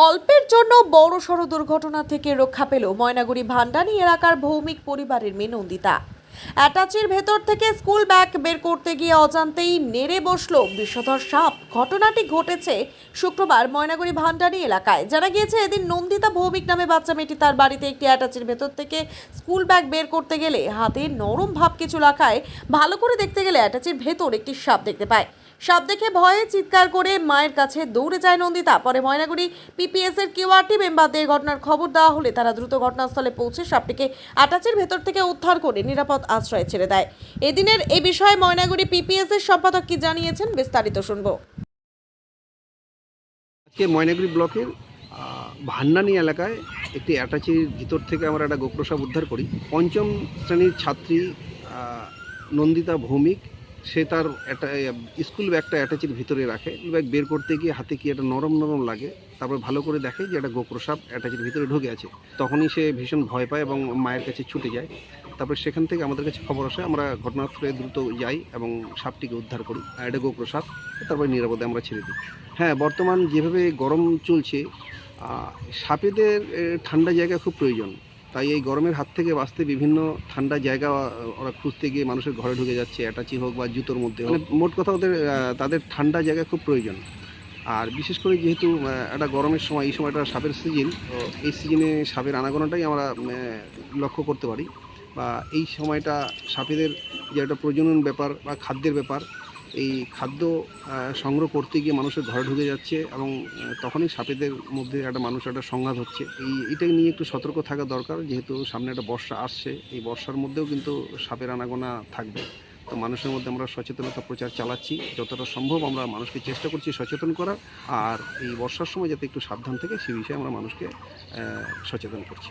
অল্পের জন্য বড়সড় দুর্ঘটনা থেকে রক্ষা পেল ময়নাগুড়ি ভান্ডানি এলাকার ভৌমিক পরিবারের মেয়ে নন্দিতা। অ্যাটাচির ভেতর থেকে স্কুল ব্যাগ বের করতে গিয়ে অজান্তেই নেড়ে বসলো বিষধর সাপ। ঘটনাটি ঘটেছে শুক্রবার ময়নাগুড়ি ভান্ডানি এলাকায়। জানা গিয়েছে এদিন নন্দিতা ভৌমিক নামে বাচ্চা মেয়েটি তার বাড়িতে একটি অ্যাটাচির ভেতর থেকে স্কুল ব্যাগ বের করতে গেলে হাতে নরম ভাব কিছু রাখায় ভালো করে দেখতে গেলে অ্যাটাচির ভেতর একটি সাপ দেখতে পায়। সাপ দেখে ভয়ে চিৎকার করে মায়ের কাছে দৌড়ে যায় নন্দিতা। পরে ময়নাগুড়ি পিপিএস এর কিউআরটি মেম্বারদের ঘটনার খবর দেওয়া হলে তারা দ্রুত ঘটনাস্থলে পৌঁছে সাপটিকে অ্যাটাচের ভেতর থেকে উদ্ধার করে নিরাপদ আশ্রয়ে ছেড়ে দেয়। এদিনের এই বিষয়ে ময়নাগুড়ি পিপিএস এর সম্পাদক কি জানিয়েছেন বিস্তারিত শুনবো। আজকে ময়নাগুড়ি ব্লকের ভান্ডানি এলাকায় একটি অ্যাটাচির ভিতর থেকে আমরা একটা গোপ্রসাব উদ্ধার করি। পঞ্চম শ্রেণীর ছাত্রী নন্দিতা ভৌমিক, সে তার একটা স্কুল ব্যাগটা অ্যাটাচির ভিতরে রাখে। ব্যাগ বের করতে গিয়ে হাতে কি একটা নরম নরম লাগে, তারপর ভালো করে দেখে যে একটা গোপ্রসাব অ্যাটাচির ভিতরে ঢুকে আছে। তখনই সে ভীষণ ভয় পায় এবং মায়ের কাছে ছুটে যায়। তারপর সেখান থেকে আমাদের কাছে খবর আসে, আমরা ঘটনাস্থলে দ্রুত যাই এবং সাপটিকে উদ্ধার করি। এটা গোপ্রসাব, তারপরে নিরাপদে আমরা ছেড়ে দিই। হ্যাঁ, বর্তমান যেভাবে গরম চলছে, সাপেদের ঠান্ডা জায়গা খুব প্রয়োজন। তাই এই গরমের হাত থেকে বাঁচতে বিভিন্ন ঠান্ডা জায়গা ওরা খুঁজতে গিয়ে মানুষের ঘরে ঢুকে যাচ্ছে, অ্যাটাচি হোক বা জুতোর মধ্যে হোক। মোট কথা তাদের ঠান্ডা জায়গা খুব প্রয়োজন। আর বিশেষ করে যেহেতু একটা গরমের সময়, এই সময়টা সাপের সিজন, তো এই সিজনে সাপের আনাগোনাটাই আমরা লক্ষ্য করতে পারি। বা এই সময়টা সাপেদের যে একটা প্রজনন ব্যাপার বা খাদ্যের ব্যাপার, এই খাদ্য সংগ্রহ করতে গিয়ে মানুষের ঘরে ঢুকে যাচ্ছে এবং তখনই সাপেদের মধ্যে একটা মানুষের একটা সংঘাত হচ্ছে। এইটা নিয়ে একটু সতর্ক থাকা দরকার, যেহেতু সামনে একটা বর্ষা আসছে। এই বর্ষার মধ্যেও কিন্তু সাপের আনাগোনা থাকবে। তো মানুষের মধ্যে আমরা সচেতনতা প্রচার চালাচ্ছি, যতটা সম্ভব আমরা মানুষকে চেষ্টা করছি সচেতন করার। আর এই বর্ষার সময় যাতে একটু সাবধান থাকে, সেই বিষয়ে আমরা মানুষকে সচেতন করছি।